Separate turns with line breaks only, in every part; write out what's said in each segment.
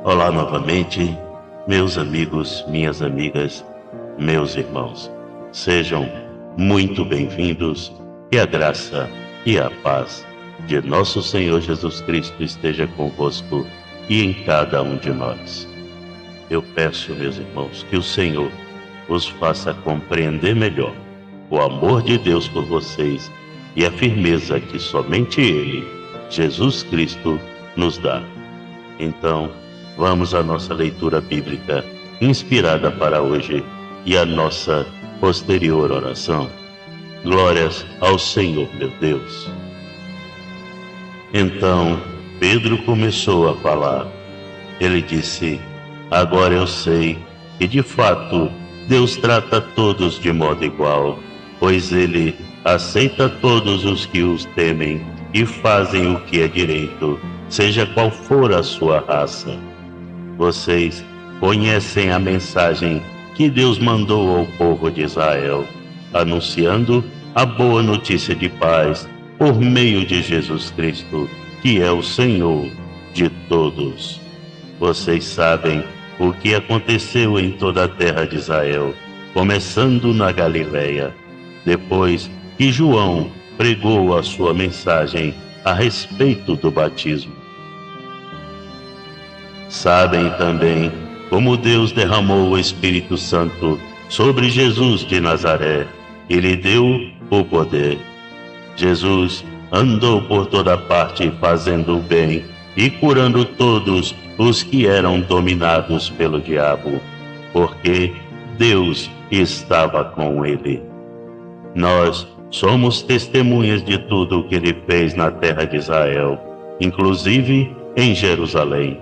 Olá novamente, meus amigos, minhas amigas, meus irmãos. Sejam muito bem-vindos e a graça e a paz de nosso Senhor Jesus Cristo esteja convosco e em cada um de nós. Eu peço, meus irmãos, que o Senhor os faça compreender melhor o amor de Deus por vocês e a firmeza que somente Ele, Jesus Cristo, nos dá. Então, vamos à nossa leitura bíblica inspirada para hoje e a nossa posterior oração. Glórias ao Senhor, meu Deus. Então, Pedro começou a falar. Ele disse: agora eu sei que de fato Deus trata todos de modo igual, pois Ele aceita todos os que os temem e fazem o que é direito, seja qual for a sua raça. Vocês conhecem a mensagem que Deus mandou ao povo de Israel, anunciando a boa notícia de paz por meio de Jesus Cristo, que é o Senhor de todos. Vocês sabem o que aconteceu em toda a terra de Israel, começando na Galileia, depois que João pregou a sua mensagem a respeito do batismo. Sabem também como Deus derramou o Espírito Santo sobre Jesus de Nazaré e lhe deu o poder. Jesus andou por toda parte fazendo o bem e curando todos os que eram dominados pelo diabo, porque Deus estava com ele. Nós somos testemunhas de tudo o que ele fez na terra de Israel, inclusive em Jerusalém.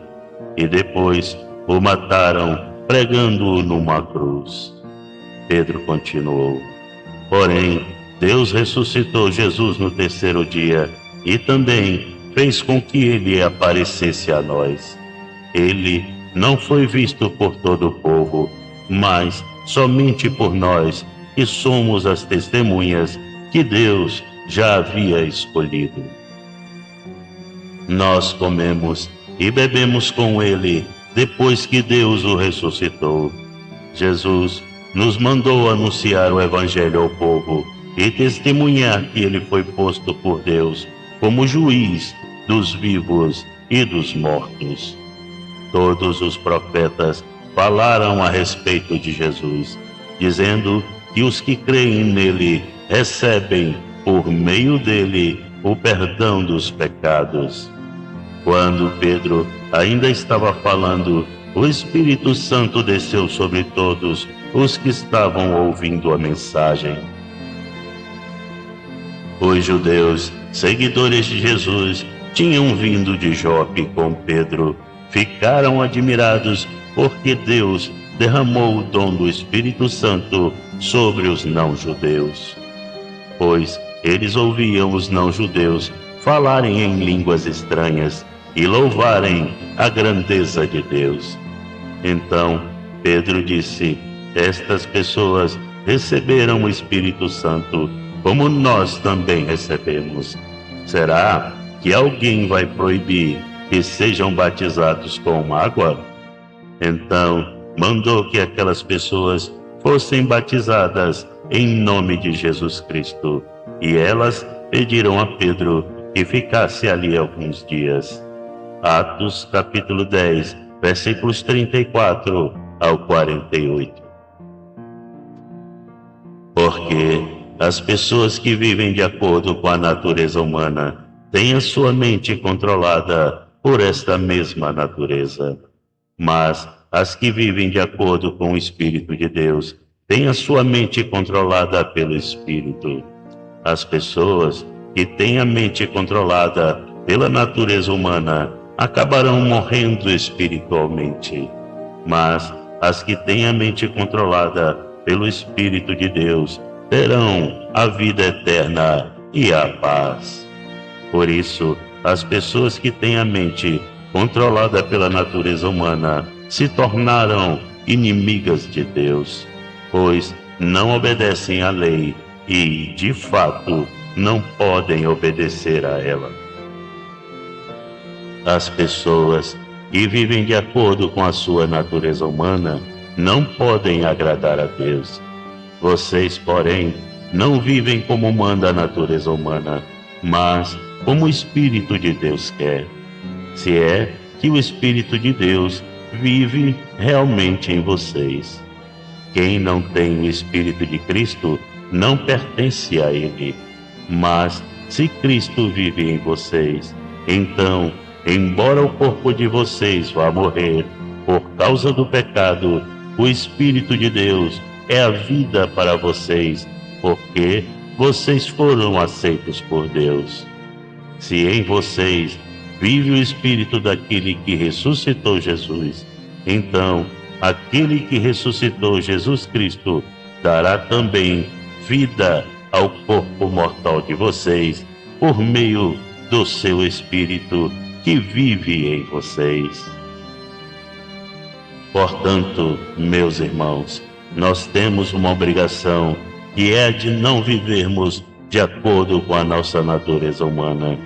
E depois o mataram pregando-o numa cruz. Pedro continuou: porém, Deus ressuscitou Jesus no terceiro dia e também fez com que ele aparecesse a nós. Ele não foi visto por todo o povo, mas somente por nós, que somos as testemunhas que Deus já havia escolhido. Nós comemos e bebemos com ele depois que Deus o ressuscitou. Jesus nos mandou anunciar o Evangelho ao povo e testemunhar que ele foi posto por Deus como juiz dos vivos e dos mortos. Todos os profetas falaram a respeito de Jesus, dizendo que os que creem nele recebem, por meio dele, o perdão dos pecados. Quando Pedro ainda estava falando, o Espírito Santo desceu sobre todos os que estavam ouvindo a mensagem. Os judeus, seguidores de Jesus, tinham vindo de Jope com Pedro. Ficaram admirados porque Deus derramou o dom do Espírito Santo sobre os não-judeus. Pois eles ouviam os não-judeus falarem em línguas estranhas e louvarem a grandeza de Deus. Então Pedro disse: estas pessoas receberam o Espírito Santo, como nós também recebemos. Será que alguém vai proibir que sejam batizados com água? Então mandou que aquelas pessoas fossem batizadas em nome de Jesus Cristo, e elas pediram a Pedro que ficasse ali alguns dias. Atos capítulo 10, versículos 34 ao 48. Porque as pessoas que vivem de acordo com a natureza humana têm a sua mente controlada por esta mesma natureza. Mas as que vivem de acordo com o Espírito de Deus têm a sua mente controlada pelo Espírito. As pessoas que têm a mente controlada pela natureza humana acabarão morrendo espiritualmente. Mas as que têm a mente controlada pelo Espírito de Deus terão a vida eterna e a paz. Por isso, as pessoas que têm a mente controlada pela natureza humana se tornaram inimigas de Deus, pois não obedecem à lei e, de fato, não podem obedecer a ela. As pessoas que vivem de acordo com a sua natureza humana não podem agradar a Deus. Vocês, porém, não vivem como manda a natureza humana, mas como o Espírito de Deus quer. Se é que o Espírito de Deus vive realmente em vocês. Quem não tem o Espírito de Cristo não pertence a Ele. Mas se Cristo vive em vocês, então, embora o corpo de vocês vá morrer por causa do pecado, o Espírito de Deus é a vida para vocês, porque vocês foram aceitos por Deus. Se em vocês vive o Espírito daquele que ressuscitou Jesus, então aquele que ressuscitou Jesus Cristo dará também vida ao corpo mortal de vocês por meio do seu Espírito que vive em vocês. Portanto, meus irmãos, nós temos uma obrigação, que é a de não vivermos de acordo com a nossa natureza humana.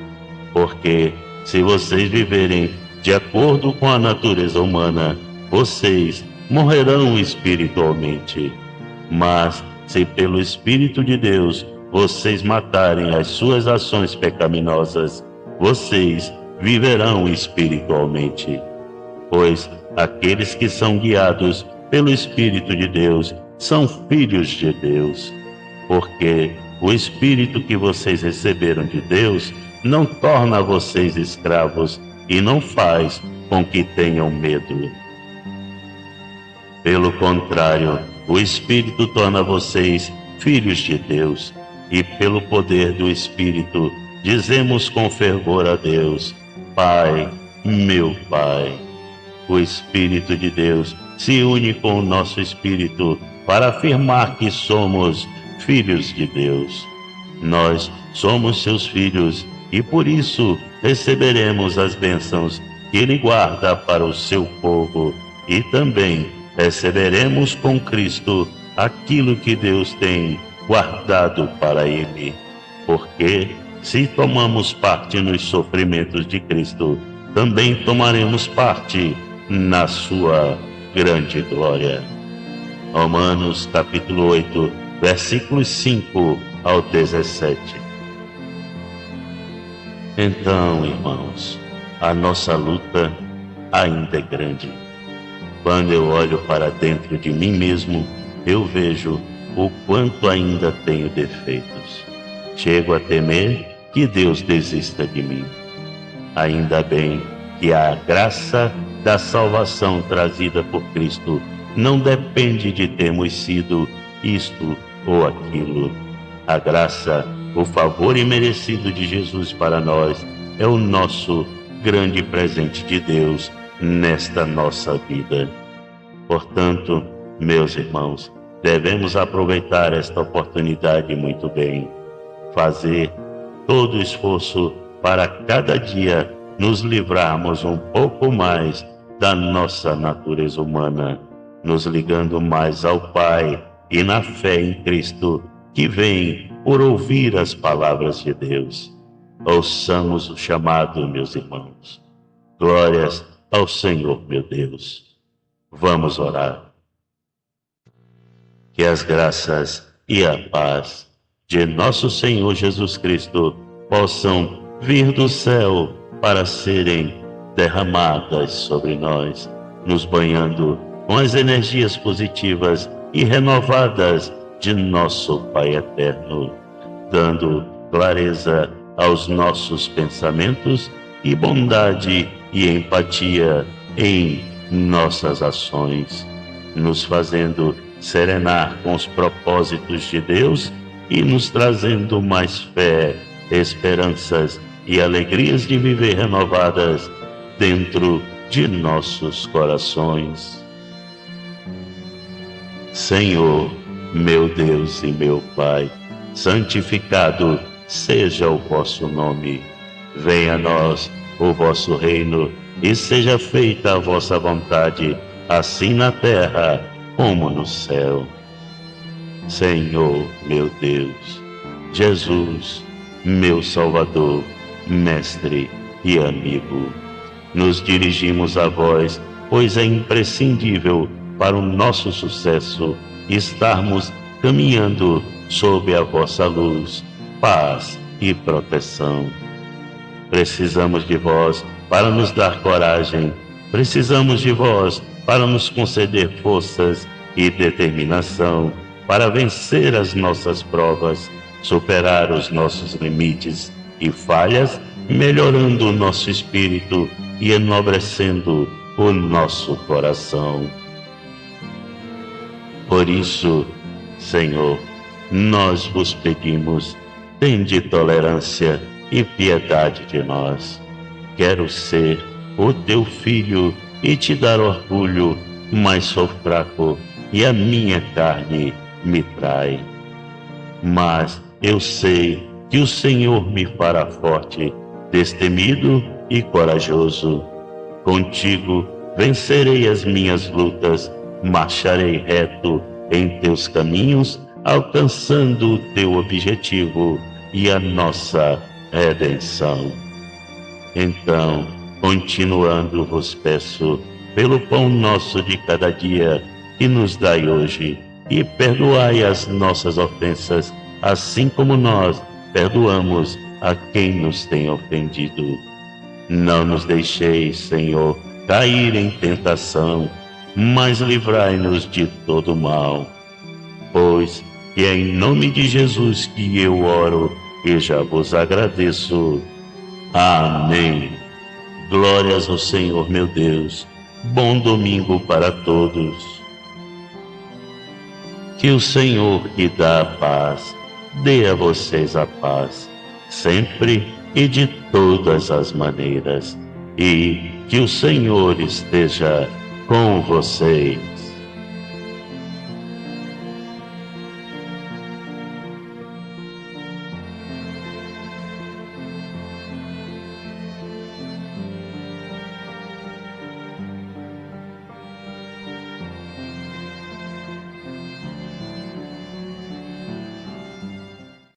Porque se vocês viverem de acordo com a natureza humana, vocês morrerão espiritualmente. Mas se pelo Espírito de Deus vocês matarem as suas ações pecaminosas, vocês viverão espiritualmente. Pois aqueles que são guiados pelo Espírito de Deus são filhos de Deus. Porque o Espírito que vocês receberam de Deus não torna vocês escravos e não faz com que tenham medo. Pelo contrário, o Espírito torna vocês filhos de Deus, e pelo poder do Espírito dizemos com fervor a Deus: Pai, meu Pai. O Espírito de Deus se une com o nosso espírito para afirmar que somos filhos de Deus. Nós somos seus filhos e por isso receberemos as bênçãos que Ele guarda para o seu povo, e também receberemos com Cristo aquilo que Deus tem guardado para Ele. Porque se tomamos parte nos sofrimentos de Cristo, também tomaremos parte na sua grande glória. Romanos capítulo 8, versículos 5 ao 17. Então, irmãos, a nossa luta ainda é grande. Quando eu olho para dentro de mim mesmo, eu vejo o quanto ainda tenho defeitos. Chego a temer que Deus desista de mim. Ainda bem que a graça da salvação trazida por Cristo não depende de termos sido isto ou aquilo. A graça, o favor imerecido de Jesus para nós é o nosso grande presente de Deus nesta nossa vida. Portanto, meus irmãos, devemos aproveitar esta oportunidade muito bem, fazer todo o esforço para cada dia nos livrarmos um pouco mais da nossa natureza humana, nos ligando mais ao Pai e na fé em Cristo, que vem por ouvir as palavras de Deus. Ouçamos o chamado, meus irmãos. Glórias ao Senhor, meu Deus. Vamos orar. Que as graças e a paz de nosso Senhor Jesus Cristo possam vir do céu para serem derramadas sobre nós, nos banhando com as energias positivas e renovadas de nosso Pai eterno, dando clareza aos nossos pensamentos e bondade e empatia em nossas ações, nos fazendo serenar com os propósitos de Deus e nos trazendo mais fé, esperanças e alegrias de viver renovadas dentro de nossos corações. Senhor, meu Deus e meu Pai, santificado seja o vosso nome. Venha a nós o vosso reino e seja feita a vossa vontade, assim na terra como no céu. Senhor, meu Deus, Jesus, meu Salvador, Mestre e amigo, nos dirigimos a vós, pois é imprescindível para o nosso sucesso estarmos caminhando sob a vossa luz, paz e proteção. Precisamos de vós para nos dar coragem, precisamos de vós para nos conceder forças e determinação para vencer as nossas provas, superar os nossos limites e falhas, melhorando o nosso espírito e enobrecendo o nosso coração. Por isso, Senhor, nós vos pedimos, tende tolerância e piedade de nós. Quero ser o teu filho e te dar orgulho, mas sou fraco e a minha carne me trai. Mas eu sei que o Senhor me fará forte, destemido e corajoso. Contigo vencerei as minhas lutas, marcharei reto em teus caminhos, alcançando o teu objetivo e a nossa redenção. Então, continuando vos peço, pelo pão nosso de cada dia, que nos dai hoje, e perdoai as nossas ofensas, assim como nós perdoamos a quem nos tem ofendido. Não nos deixeis, Senhor, cair em tentação, mas livrai-nos de todo mal. Pois que é em nome de Jesus que eu oro e já vos agradeço. Amém. Glórias ao Senhor meu Deus. Bom domingo para todos. Que o Senhor que dá a paz, dê a vocês a paz, sempre e de todas as maneiras. E que o Senhor esteja com vocês.